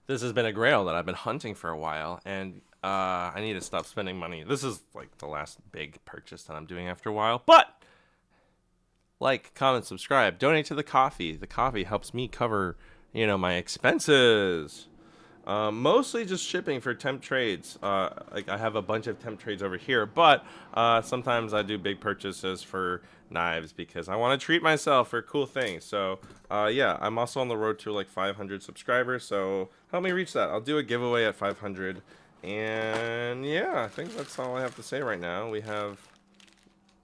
This has been a grail that I've been hunting for a while, and I need to stop spending money. This is like the last big purchase that I'm doing after a while. But like, comment, subscribe, donate to the coffee. The coffee helps me cover, my expenses. Mostly just shipping for temp trades. Like I have a bunch of temp trades over here, but sometimes I do big purchases for knives because I want to treat myself for cool things. So yeah, I'm also on the road to like 500 subscribers. So help me reach that. I'll do a giveaway at 500. And yeah, I think that's all I have to say right now. We have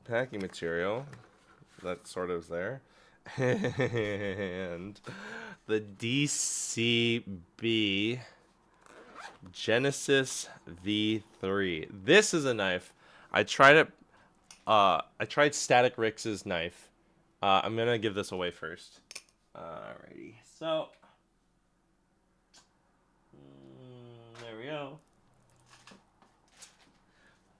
packing material that sort of is there. And the DCB Genesis V3. This is a knife. I tried it. I tried Static Rix's knife. I'm gonna give this away first. Alrighty. So there we go.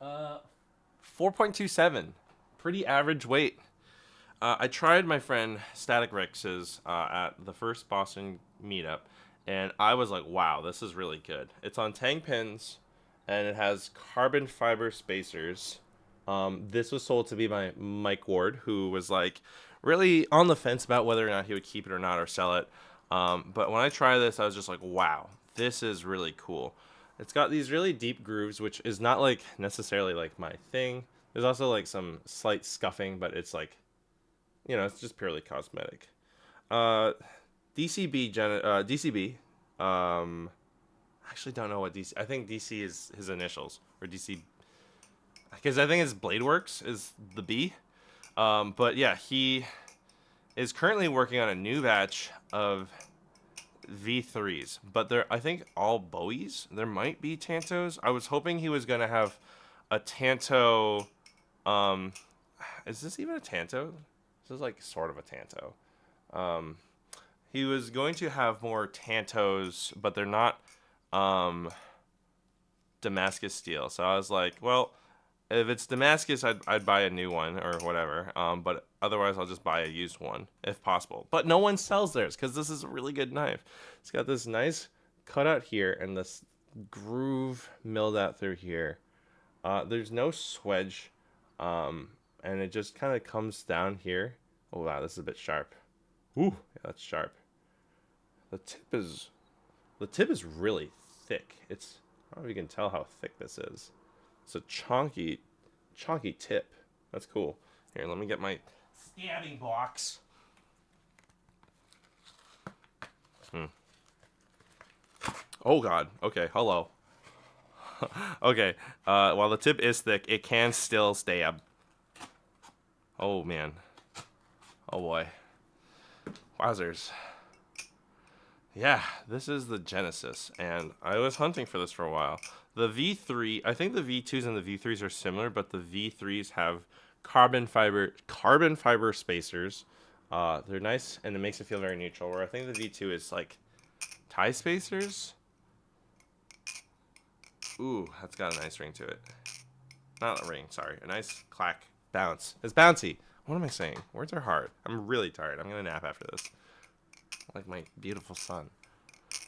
4.27. Pretty average weight. I tried my friend Static Rix's at the first Boston meetup, and I was like, wow, this is really good. It's on Tang pins, and it has carbon fiber spacers. This was sold to me by Mike Ward, who was like really on the fence about whether or not he would keep it or not or sell it. But when I tried this, I was just like, wow, this is really cool. It's got these really deep grooves, which is not like necessarily like my thing. There's also like some slight scuffing, but it's like it's just purely cosmetic. Uh, DCB. Um, I actually don't know what DC. I think DC is his initials or DC because I think his Blade Works is the B. But yeah, he is currently working on a new batch of V3s, but they're I think all Bowies. There might be Tantos. I was hoping he was gonna have a Tanto. Um, is this even a Tanto? This is like sort of a Tanto. Um, he was going to have more Tantos, but they're not um, Damascus steel. So I was like, well, if it's Damascus, I'd buy a new one or whatever. But otherwise, I'll just buy a used one if possible. But no one sells theirs because this is a really good knife. It's got this nice cutout here and this groove milled out through here. There's no swedge, and it just kind of comes down here. Oh wow, this is a bit sharp. Ooh, yeah, that's sharp. The tip is the tip is really thick. I don't know if you can tell how thick this is. It's a chunky tip. That's cool. Here, let me get my stabbing box. Hmm. Oh God. Okay. Hello. Okay. While the tip is thick, it can still stab. Oh man. Oh boy. Wowzers. Yeah, this is the Genesis, and I was hunting for this for a while. The V3, I think the V2s and the V3s are similar, but the V3s have carbon fiber spacers. They're nice, and it makes it feel very neutral. Where I think the V2 is like tie spacers. Ooh, that's got a nice ring to it. Not a ring, sorry, a nice clack bounce. It's bouncy. What am I saying? Words are hard. I'm really tired. I'm gonna nap after this, like my beautiful son.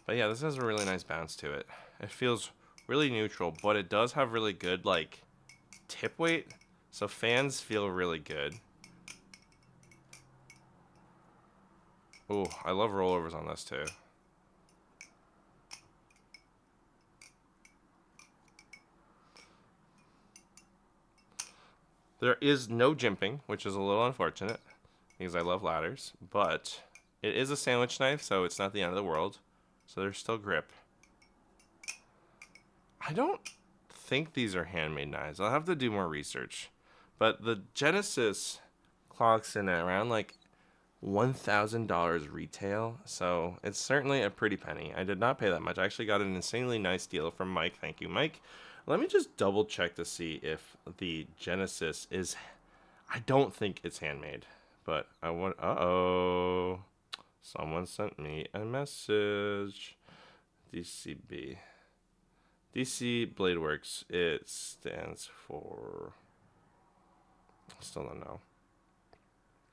But yeah, this has a really nice bounce to it. It feels really neutral, but it does have really good like tip weight. So fans feel really good. Ooh, I love rollovers on this too. There is no jimping, which is a little unfortunate because I love ladders, but it is a sandwich knife, so it's not the end of the world. So there's still grip. I don't think these are handmade knives. I'll have to do more research. But the Genesis clocks in at around like $1,000 retail, so it's certainly a pretty penny. I did not pay that much. I actually got an insanely nice deal from Mike. Thank you, Mike. Let me just double check to see if the Genesis is. I don't think it's handmade, but I want. Uh-oh. Someone sent me a message. DCB. DC Blade Works. It stands for. I still don't know.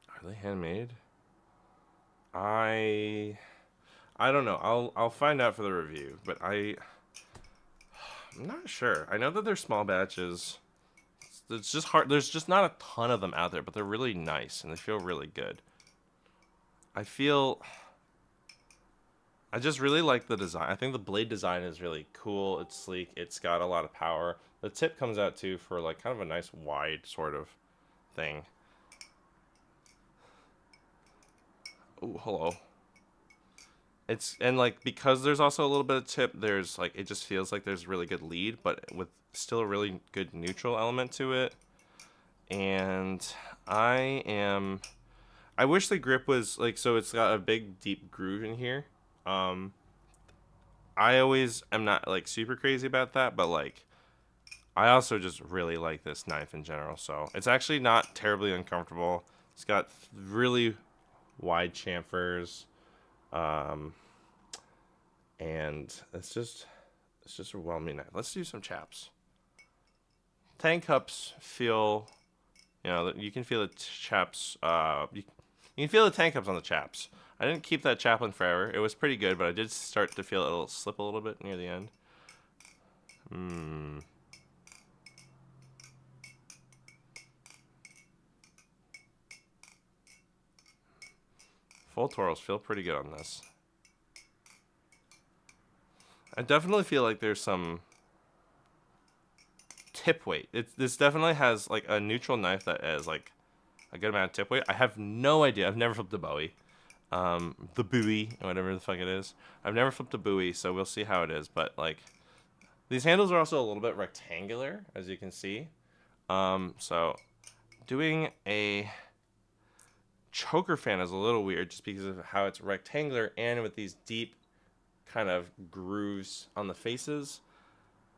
Are they handmade? I I don't know. I'll find out for the review, but I'm not sure. I know that they're small batches. It's just hard. There's just not a ton of them out there, but they're really nice and they feel really good. I feel I just really like the design. I think the blade design is really cool. It's sleek. It's got a lot of power. The tip comes out too for like kind of a nice wide sort of thing. Oh, hello. It's and like because there's also a little bit of tip, there's like it just feels like there's really good lead, but with still a really good neutral element to it. And I am I wish the grip was like so it's got a big deep groove in here. Um I always am not like super crazy about that, but like I also just really like this knife in general. So it's actually not terribly uncomfortable. It's got really wide chamfers, um, and it's just a well-made knife. Let's do some chaps. Tank cups feel, you can feel the chaps. You can feel the tank cups on the chaps. I didn't keep that chaplain forever. It was pretty good, but I did start to feel it a little slip a little bit near the end. Full torals feel pretty good on this. I definitely feel like there's some tip weight. This definitely has like a neutral knife that has like a good amount of tip weight. I have no idea. I've never flipped a Bowie. The buoy, or whatever the fuck it is. I've never flipped a buoy, so we'll see how it is. But like, these handles are also a little bit rectangular, as you can see. So doing a choker fan is a little weird, just because of how it's rectangular and with these deep kind of grooves on the faces.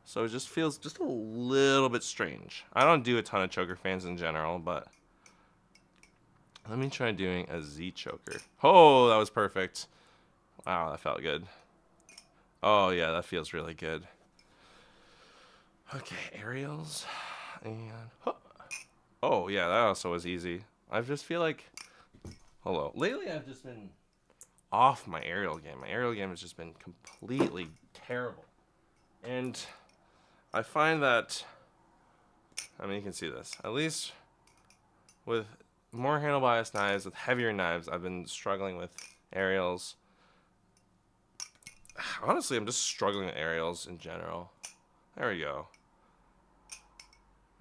So it just feels just a little bit strange. I don't do a ton of choker fans in general, but let me try doing a Z choker. Oh, that was perfect. Wow, that felt good. Oh, yeah, that feels really good. Okay, aerials. And oh, yeah, that also was easy. I just feel like, hello. Lately, I've just been off my aerial game. My aerial game has just been completely terrible. And I find that, I mean, you can see this. At least with more handle bias knives, with heavier knives, I've been struggling with aerials. Honestly, I'm just struggling with aerials in general. There we go.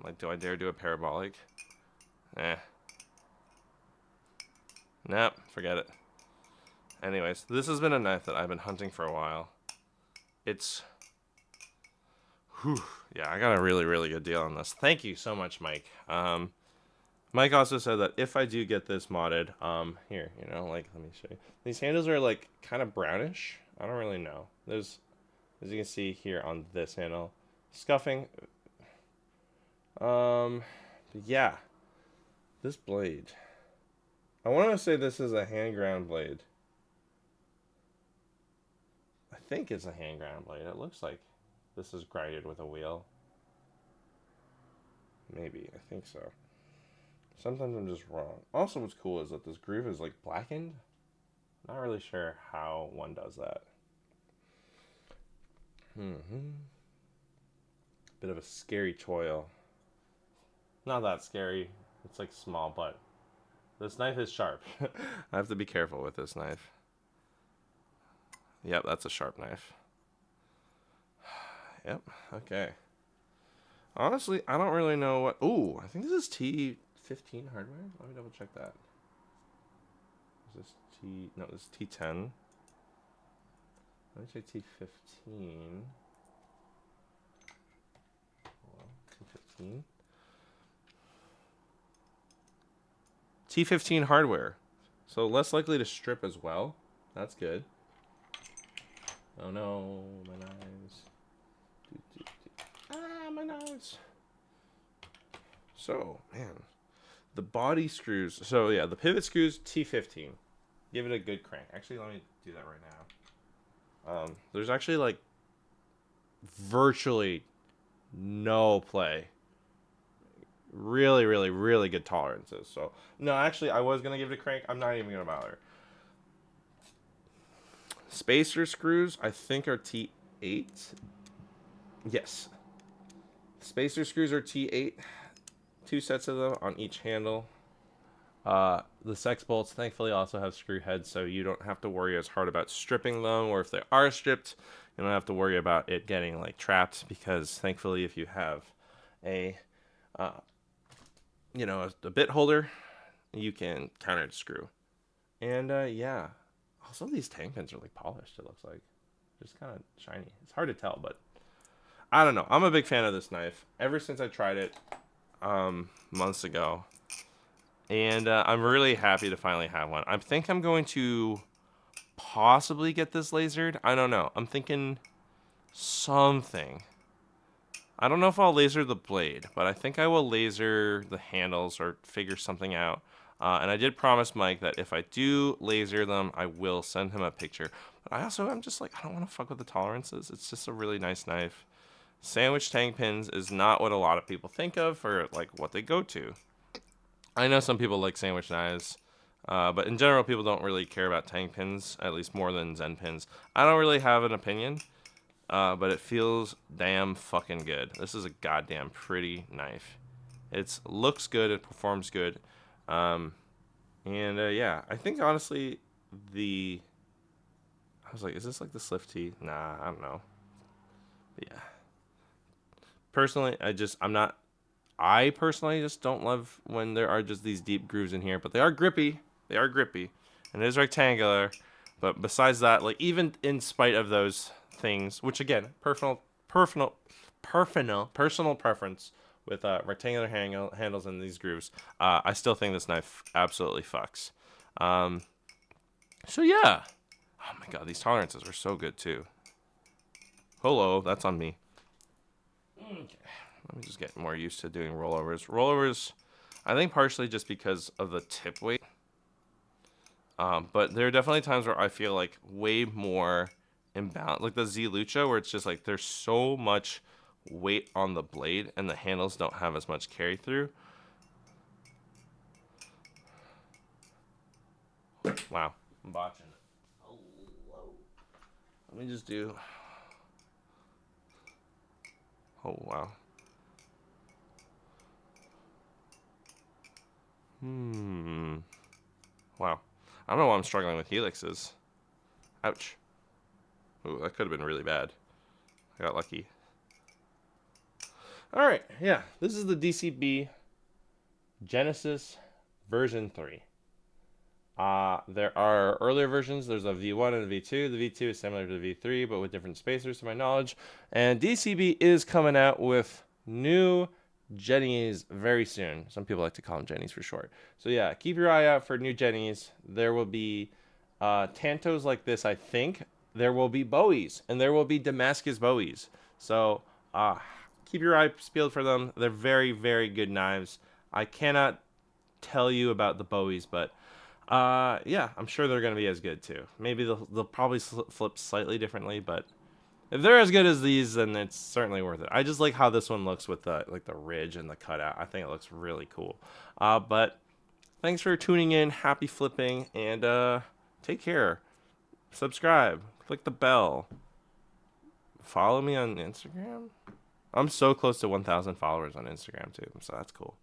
Like, do I dare do a parabolic? Eh. Nope, forget it. Anyways, this has been a knife that I've been hunting for a while. It's... Whew, yeah, I got a really, really good deal on this. Thank you so much, Mike. Mike also said that if I do get this modded, here, like, let me show you. These handles are, like, kind of brownish. I don't really know. There's, as you can see here on this handle, scuffing. But yeah, this blade. I want to say this is a hand ground blade. I think it's a hand ground blade. It looks like this is grinded with a wheel. Maybe, I think so. Sometimes I'm just wrong. Also, what's cool is that this groove is like blackened. Not really sure how one does that. Bit of a scary choil. Not that scary. It's like small, but this knife is sharp. I have to be careful with this knife. Yep, that's a sharp knife. Yep, okay. Honestly, I don't really know what... Ooh, I think this is T15 hardware. Let me double check that. Is this T... No, this is T10. Let me check T15. T15. T15 hardware. So less likely to strip as well. That's good. Oh no, my knives. Ah, my knives. So, man. The body screws. So, yeah, the pivot screws, T15. Give it a good crank. Actually, let me do that right now. There's actually, like, virtually no play. Really, really, really good tolerances. So, no, actually, I was going to give it a crank. I'm not even going to bother. Spacer screws, I think, are T8. Yes. Spacer screws are T8. 2 sets of them on each handle. The sex bolts thankfully also have screw heads, so you don't have to worry as hard about stripping them, or if they are stripped, you don't have to worry about it getting like trapped, because thankfully if you have a a bit holder, you can counter the screw. And yeah, also these tank pins are like polished, it looks like. Just kind of shiny. It's hard to tell, but I don't know. I'm a big fan of this knife. Ever since I tried it months ago. And I'm really happy to finally have one. I think I'm going to possibly get this lasered. I don't know. I'm thinking something. I don't know if I'll laser the blade, but I think I will laser the handles or figure something out. And I did promise Mike that if I do laser them, I will send him a picture. But I'm just like, I don't want to fuck with the tolerances. It's just a really nice knife. Sandwich tank pins is not what a lot of people think of or like what they go to. I know some people like sandwich knives, but in general, people don't really care about tank pins, at least more than Zen pins. I don't really have an opinion, but it feels damn fucking good. This is a goddamn pretty knife. It looks good, it performs good, and yeah, I think honestly, I was like, is this like the Slift T? Nah, I don't know. But yeah. Personally, I personally just don't love when there are just these deep grooves in here, but they are grippy. They are grippy, and it is rectangular. But besides that, like even in spite of those things, which again, personal preference with rectangular handles and these grooves, I still think this knife absolutely fucks. So yeah. Oh my god, these tolerances are so good too. Hello, that's on me. Okay. Let me just get more used to doing rollovers. Rollovers, I think partially just because of the tip weight. But there are definitely times where I feel like way more imbalanced. Like the Z Lucha, where it's just like there's so much weight on the blade and the handles don't have as much carry through. Wow, I'm botching it. Hello. Let me just do... Oh, wow. Wow. I don't know why I'm struggling with helixes. Ouch. Ooh, that could have been really bad. I got lucky. Alright, yeah. This is the DCB Genesis version 3. There are earlier versions. There's a V1 and a V2. The V2 is similar to the V3, but with different spacers to my knowledge. And DCB is coming out with new Jennies very soon. Some people like to call them Jennies for short. So yeah, keep your eye out for new Jennies. There will be Tantos like this, I think. There will be Bowies, and there will be Damascus Bowies. So keep your eyes peeled for them. They're very, very good knives. I cannot tell you about the Bowies, but yeah, I'm sure they're going to be as good too. Maybe they'll probably flip slightly differently, but if they're as good as these, then it's certainly worth it. I just like how this one looks with the ridge and the cutout. I think it looks really cool. But thanks for tuning in. Happy flipping, and take care. Subscribe. Click the bell. Follow me on Instagram. I'm so close to 1,000 followers on Instagram too, so that's cool.